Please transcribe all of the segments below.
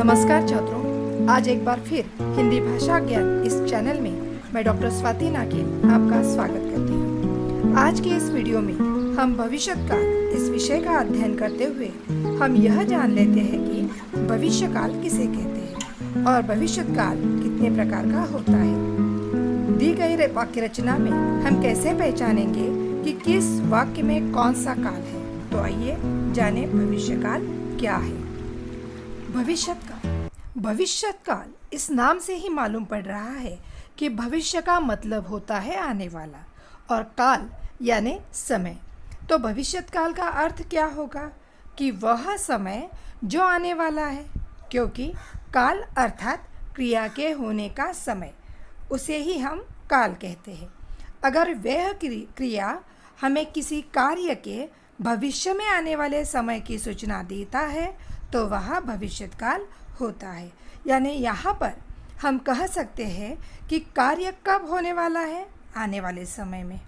नमस्कार छात्रों, आज एक बार फिर हिंदी भाषा ज्ञान इस चैनल में मैं डॉक्टर स्वाति नागिल आपका स्वागत करती हूँ। आज के इस वीडियो में हम भविष्यकाल इस विषय का अध्ययन करते हुए हम यह जान लेते हैं कि भविष्यकाल किसे कहते हैं और भविष्यकाल कितने प्रकार का होता है। दी गई वाक्य रचना में हम कैसे पहचानेंगे कि किस वाक्य में कौन सा काल है। तो आइए जाने भविष्यकाल क्या है। भविष्यकाल इस नाम से ही मालूम पड़ रहा है कि भविष्य का मतलब होता है आने वाला और काल यानी समय। तो भविष्यकाल का अर्थ क्या होगा कि वह समय जो आने वाला है, क्योंकि काल अर्थात क्रिया के होने का समय, उसे ही हम काल कहते हैं। अगर वह क्रिया हमें किसी कार्य के भविष्य में आने वाले समय की सूचना देता है तो वह भविष्यकाल होता है। यानी यहाँ पर हम कह सकते हैं कि कार्य कब होने वाला है, आने वाले समय में।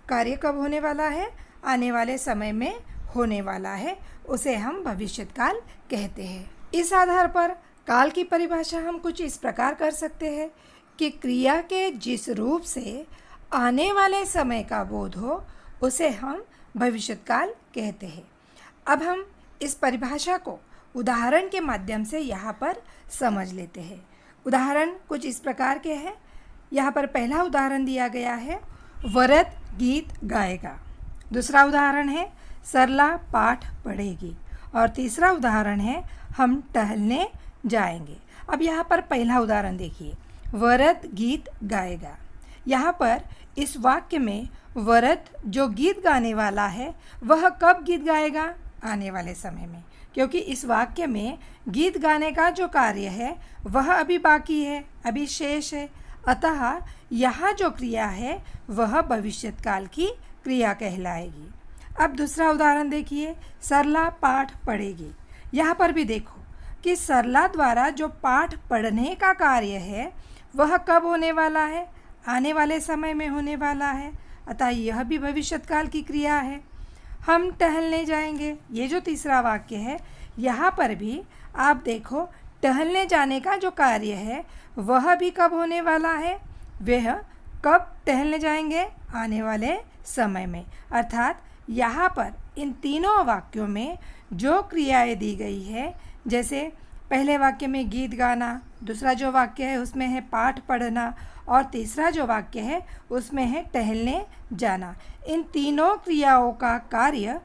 कार्य कब होने वाला है, आने वाले समय में होने वाला है, उसे हम भविष्यकाल कहते हैं। इस आधार पर काल की परिभाषा हम कुछ इस प्रकार कर सकते हैं कि क्रिया के जिस रूप से आने वाले समय का बोध हो उसे हम भविष्यकाल कहते हैं। अब हम इस परिभाषा को उदाहरण के माध्यम से यहाँ पर समझ लेते हैं। उदाहरण कुछ इस प्रकार के हैं। यहाँ पर पहला उदाहरण दिया गया है, वरद गीत गाएगा। दूसरा उदाहरण है, सरला पाठ पढ़ेगी। और तीसरा उदाहरण है, हम टहलने जाएंगे। अब यहाँ पर पहला उदाहरण देखिए, वरद गीत गाएगा। यहाँ पर इस वाक्य में वरद जो गीत गाने वाला है वह कब गीत गाएगा, आने वाले समय में, क्योंकि इस वाक्य में गीत गाने का जो कार्य है वह अभी बाकी है, अभी शेष है। अतः यहाँ जो क्रिया है वह भविष्यकाल की क्रिया कहलाएगी। अब दूसरा उदाहरण देखिए, सरला पाठ पढ़ेगी। यहाँ पर भी देखो कि सरला द्वारा जो पाठ पढ़ने का कार्य है वह कब होने वाला है, आने वाले समय में होने वाला है। अतः यह भी भविष्यकाल की क्रिया है। हम टहलने जाएंगे, ये जो तीसरा वाक्य है, यहाँ पर भी आप देखो टहलने जाने का जो कार्य है वह भी कब होने वाला है, वह कब टहलने जाएंगे, आने वाले समय में। अर्थात यहाँ पर इन तीनों वाक्यों में जो क्रियाएं दी गई है, जैसे पहले वाक्य में गीत गाना, दूसरा जो वाक्य है उसमें है पाठ पढ़ना और तीसरा जो वाक्य है उसमें है टहलने जाना। इन तीनों क्रियाओं का कार्य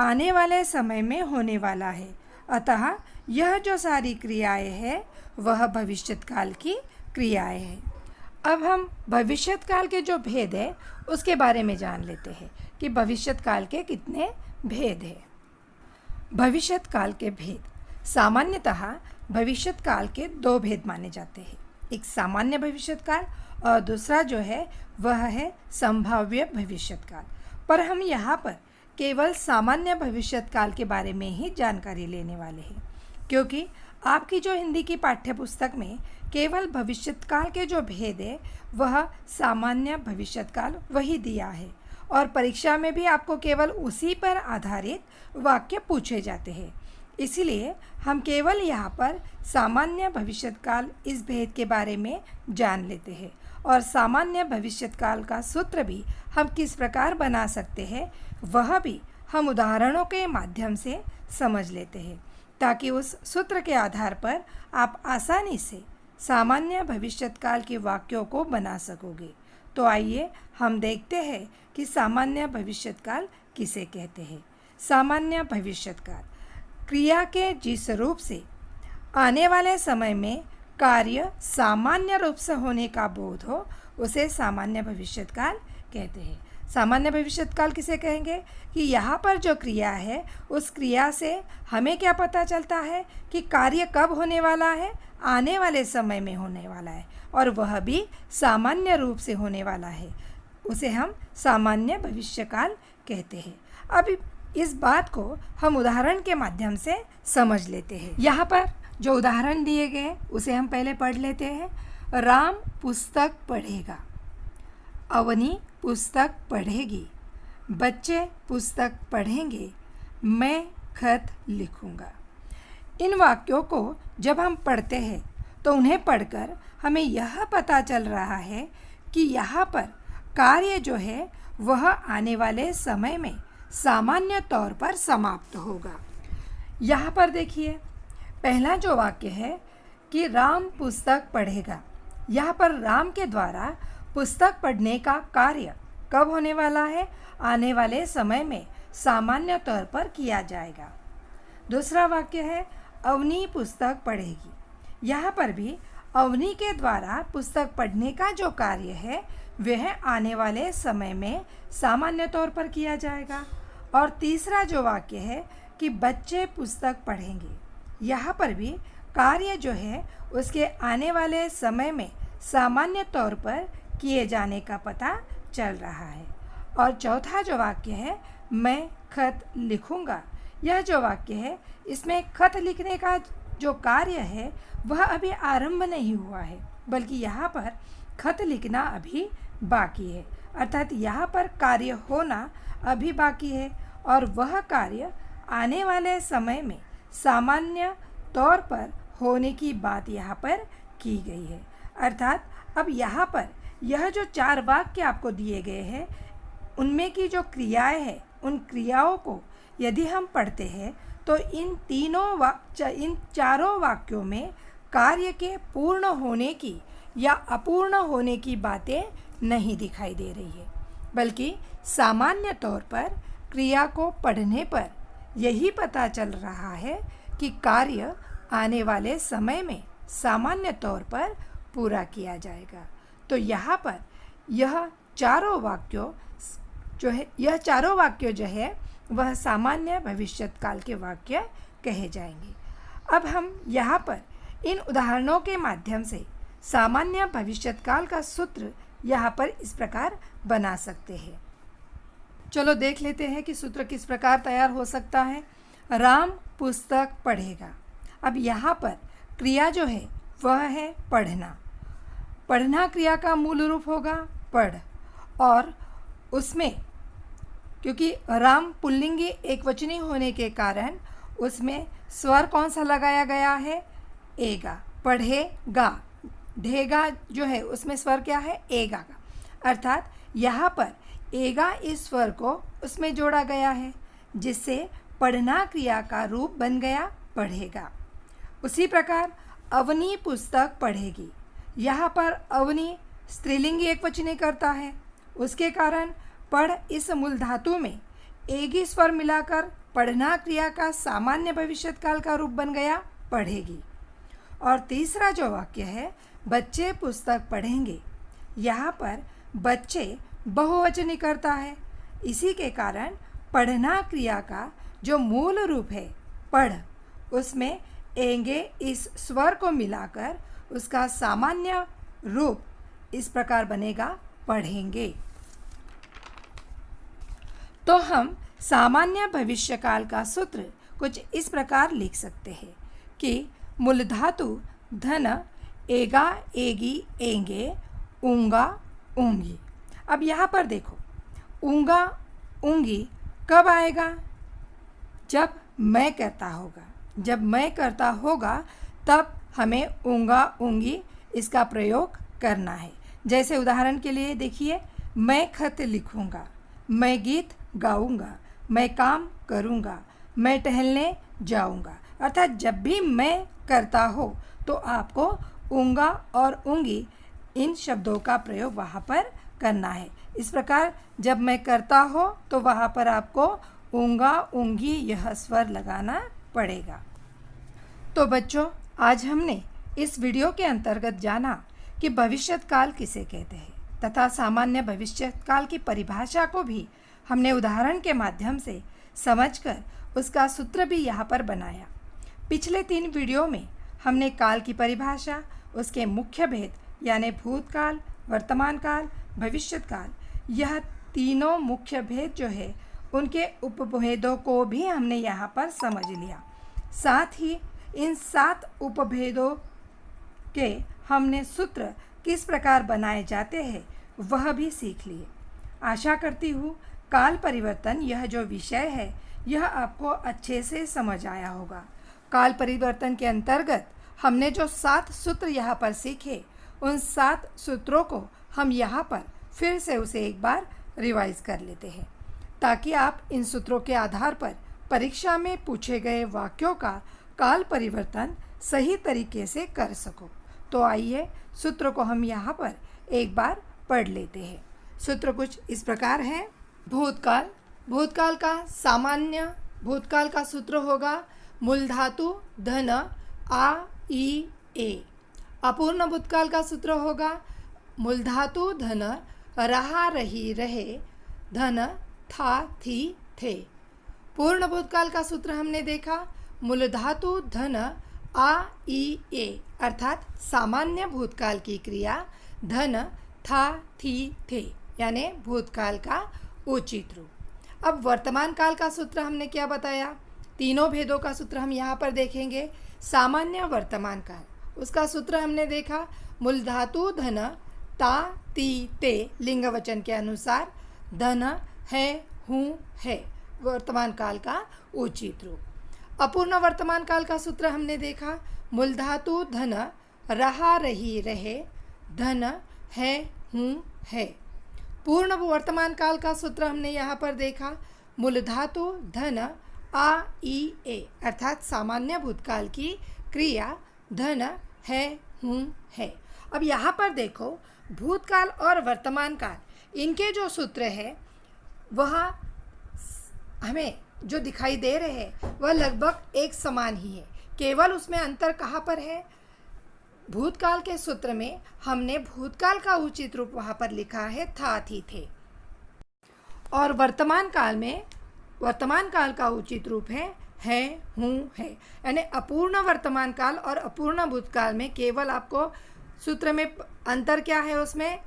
आने वाले समय में होने वाला है। अतः यह जो सारी क्रियाएं हैं वह भविष्यकाल की क्रियाएं हैं। अब हम भविष्यकाल के जो भेद है उसके बारे में जान लेते हैं कि भविष्यकाल के कितने भेद हैं। भविष्यकाल के भेद, सामान्यतः भविष्यकाल के दो भेद माने जाते हैं। एक सामान्य भविष्यकाल और दूसरा जो है वह है संभाव्य भविष्यकाल। पर हम यहाँ पर केवल सामान्य भविष्यकाल के बारे में ही जानकारी लेने वाले हैं, क्योंकि आपकी जो हिंदी की पाठ्यपुस्तक में केवल भविष्यकाल के जो भेद है वह सामान्य भविष्यकाल वही दिया है और परीक्षा में भी आपको केवल उसी पर आधारित वाक्य पूछे जाते हैं। इसलिए हम केवल यहाँ पर सामान्य भविष्यकाल इस भेद के बारे में जान लेते हैं और सामान्य भविष्यकाल का सूत्र भी हम किस प्रकार बना सकते हैं वह भी हम उदाहरणों के माध्यम से समझ लेते हैं, ताकि उस सूत्र के आधार पर आप आसानी से सामान्य भविष्यकाल के वाक्यों को बना सकोगे। तो आइए हम देखते हैं कि सामान्य भविष्यकाल किसे कहते हैं। सामान्य भविष्यकाल, क्रिया के जिस रूप से आने वाले समय में कार्य सामान्य रूप से होने का बोध हो उसे सामान्य भविष्यकाल कहते हैं। सामान्य भविष्यकाल किसे कहेंगे कि यहाँ पर जो क्रिया है उस क्रिया से हमें क्या पता चलता है कि कार्य कब होने वाला है, आने वाले समय में होने वाला है और वह भी सामान्य रूप से होने वाला है, उसे हम सामान्य भविष्यकाल कहते हैं। अब इस बात को हम उदाहरण के माध्यम से समझ लेते हैं। यहाँ पर जो उदाहरण दिए गए उसे हम पहले पढ़ लेते हैं। राम पुस्तक पढ़ेगा, अवनी पुस्तक पढ़ेगी, बच्चे पुस्तक पढ़ेंगे, मैं खत लिखूँगा। इन वाक्यों को जब हम पढ़ते हैं तो उन्हें पढ़कर हमें यह पता चल रहा है कि यहाँ पर कार्य जो है वह आने वाले समय में सामान्य तौर पर समाप्त होगा। यहाँ पर देखिए, पहला जो वाक्य है कि राम पुस्तक पढ़ेगा, यहाँ पर राम के द्वारा पुस्तक पढ़ने का कार्य कब होने वाला है? आने वाले समय में सामान्य तौर पर किया जाएगा। दूसरा वाक्य है अवनी पुस्तक पढ़ेगी, यहाँ पर भी अवनी के द्वारा पुस्तक पढ़ने का जो कार्य है वह आने वाले समय में सामान्य तौर पर किया जाएगा। और तीसरा जो वाक्य है कि बच्चे पुस्तक पढ़ेंगे, यहाँ पर भी कार्य जो है उसके आने वाले समय में सामान्य तौर पर किए जाने का पता चल रहा है। और चौथा जो वाक्य है मैं खत लिखूँगा, यह जो वाक्य है इसमें खत लिखने का जो कार्य है वह अभी आरंभ नहीं हुआ है, बल्कि यहाँ पर खत लिखना अभी बाकी है, अर्थात यहाँ पर कार्य होना अभी बाकी है और वह कार्य आने वाले समय में सामान्य तौर पर होने की बात यहाँ पर की गई है। अर्थात अब यहाँ पर यह जो 4 वाक्य आपको दिए गए हैं उनमें की जो क्रियाएं हैं, उन क्रियाओं को यदि हम पढ़ते हैं तो इन चारों वाक्यों में कार्य के पूर्ण होने की या अपूर्ण होने की बातें नहीं दिखाई दे रही है, बल्कि सामान्य तौर पर क्रिया को पढ़ने पर यही पता चल रहा है कि कार्य आने वाले समय में सामान्य तौर पर पूरा किया जाएगा। तो यहाँ पर यह चारों वाक्य जो है वह सामान्य भविष्यत काल के वाक्य कहे जाएंगे। अब हम यहाँ पर इन उदाहरणों के माध्यम से सामान्य भविष्यत काल का सूत्र यहाँ पर इस प्रकार बना सकते हैं। चलो देख लेते हैं कि सूत्र किस प्रकार तैयार हो सकता है। राम पुस्तक पढ़ेगा, अब यहाँ पर क्रिया जो है वह है पढ़ना। पढ़ना क्रिया का मूल रूप होगा पढ़, और उसमें क्योंकि राम पुल्लिंगी एकवचनी होने के कारण उसमें स्वर कौन सा लगाया गया है? एगा। पढ़ेगा, ढेगा जो है उसमें स्वर क्या है? एगा का, अर्थात यहाँ पर एगा इस स्वर को उसमें जोड़ा गया है, जिससे पढ़ना क्रिया का रूप बन गया पढ़ेगा। उसी प्रकार अवनी पुस्तक पढ़ेगी, यहाँ पर अवनी स्त्रीलिंगी एकवचनी करता है, उसके कारण पढ़ इस मूल धातु में एगी स्वर मिलाकर पढ़ना क्रिया का सामान्य भविष्यकाल का रूप बन गया पढ़ेगी। और तीसरा जो वाक्य है बच्चे पुस्तक पढ़ेंगे, यहाँ पर बच्चे बहुवचनी करता है, इसी के कारण पढ़ना क्रिया का जो मूल रूप है पढ़, उसमें एंगे इस स्वर को मिलाकर उसका सामान्य रूप इस प्रकार बनेगा पढ़ेंगे। तो हम सामान्य भविष्यकाल का सूत्र कुछ इस प्रकार लिख सकते हैं कि मूल धातु धन एगा एगी एंगे ऊंगा ऊंगी। अब यहाँ पर देखो, ऊंगा ऊंगी कब आएगा? जब मैं करता होगा, जब मैं करता होगा तब हमें ऊंगा ऊंगी इसका प्रयोग करना है। जैसे उदाहरण के लिए देखिए, मैं खत लिखूँगा, मैं गीत गाऊंगा, मैं काम करूंगा, मैं टहलने जाऊंगा। अर्थात जब भी मैं करता हो तो आपको ऊंगा और ऊंगी इन शब्दों का प्रयोग वहाँ पर करना है। इस प्रकार जब मैं करता हो तो वहाँ पर आपको ऊंगा ऊंगी यह स्वर लगाना पड़ेगा। तो बच्चों, आज हमने इस वीडियो के अंतर्गत जाना कि भविष्यत काल किसे कहते हैं तथा सामान्य भविष्यत काल की परिभाषा को भी हमने उदाहरण के माध्यम से समझकर उसका सूत्र भी यहाँ पर बनाया। पिछले 3 वीडियो में हमने काल की परिभाषा, उसके मुख्य भेद यानी भूतकाल, वर्तमान काल, भविष्यत काल, यह तीनों मुख्य भेद जो है उनके उपभेदों को भी हमने यहाँ पर समझ लिया। साथ ही इन 7 उपभेदों के हमने सूत्र किस प्रकार बनाए जाते हैं वह भी सीख लिए। आशा करती हूँ काल परिवर्तन यह जो विषय है यह आपको अच्छे से समझ आया होगा। काल परिवर्तन के अंतर्गत हमने जो 7 सूत्र यहाँ पर सीखे, उन 7 सूत्रों को हम यहाँ पर फिर से उसे एक बार रिवाइज कर लेते हैं, ताकि आप इन सूत्रों के आधार पर परीक्षा में पूछे गए वाक्यों का काल परिवर्तन सही तरीके से कर सको। तो आइए सूत्र को हम यहाँ पर एक बार पढ़ लेते हैं। सूत्र कुछ इस प्रकार है। भूतकाल, भूतकाल का सामान्य भूतकाल का सूत्र होगा मूल धातु धन आ ई ए। अपूर्ण भूतकाल का सूत्र होगा मूल धातु धन रहा रही रहे धन था थी थे। पूर्ण भूतकाल का सूत्र हमने देखा मूल धातु धन आ ई ए, अर्थात सामान्य भूतकाल की क्रिया धन था थी थे, यानी भूतकाल का उचित रूप। अब वर्तमान काल का सूत्र हमने क्या बताया? तीनों भेदों का सूत्र हम यहाँ पर देखेंगे। सामान्य वर्तमान काल, उसका सूत्र हमने देखा मूल धातु धन ता ती ते लिंग वचन के अनुसार धन है हूँ है, वर्तमान काल का उचित रूप। अपूर्ण वर्तमान काल का सूत्र हमने देखा मूल धातु धन रहा रही रहे धन है हूँ है। पूर्ण वर्तमान काल का सूत्र हमने यहाँ पर देखा मूल धातु धन आ ई ए, अर्थात सामान्य भूतकाल की क्रिया धन है हूँ है। अब यहाँ पर देखो, भूतकाल और वर्तमान काल, इनके जो सूत्र है वह हमें जो दिखाई दे रहे हैं वह लगभग एक समान ही है। केवल उसमें अंतर कहाँ पर है? भूतकाल के सूत्र में हमने भूतकाल का उचित रूप वहाँ पर लिखा है था थी थे, और वर्तमान काल में वर्तमान काल का उचित रूप है हूँ है। यानी अपूर्ण वर्तमान काल और अपूर्ण भूतकाल में केवल आपको सूत्र में अंतर क्या है, उसमें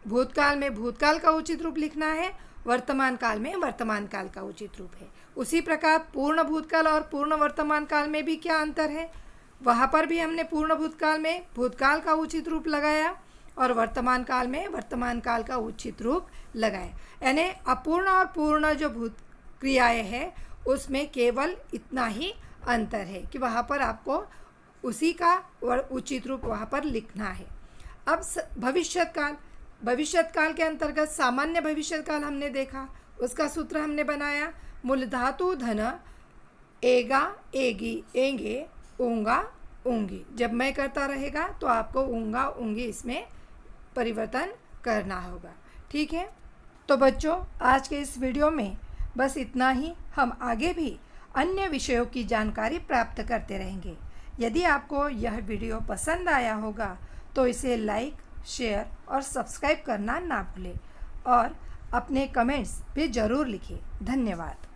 भूतकाल में भूतकाल का उचित रूप लिखना है, वर्तमान काल में वर्तमान काल का उचित रूप है। उसी प्रकार पूर्ण भूतकाल और पूर्ण वर्तमान काल में भी क्या अंतर है? वहाँ पर भी हमने पूर्ण भूतकाल में भूतकाल का उचित रूप लगाया और वर्तमान काल में वर्तमान काल का उचित रूप लगाया। यानी अपूर्ण और पूर्ण जो भूत क्रियाएँ हैं उसमें केवल इतना ही अंतर है कि वहाँ पर आपको उसी का उचित रूप वहाँ पर लिखना है। अब भविष्यत काल, भविष्यत काल के अंतर्गत सामान्य भविष्यत काल हमने देखा, उसका सूत्र हमने बनाया मूल धातु धन एगा एगी एंगे ऊंगा ऊंगी। जब मैं करता रहेगा तो आपको ऊंगा ऊंगी इसमें परिवर्तन करना होगा। ठीक है, तो बच्चों आज के इस वीडियो में बस इतना ही। हम आगे भी अन्य विषयों की जानकारी प्राप्त करते रहेंगे। यदि आपको यह वीडियो पसंद आया होगा तो इसे लाइक, शेयर और सब्सक्राइब करना ना भूलें और अपने कमेंट्स भी ज़रूर लिखें। धन्यवाद।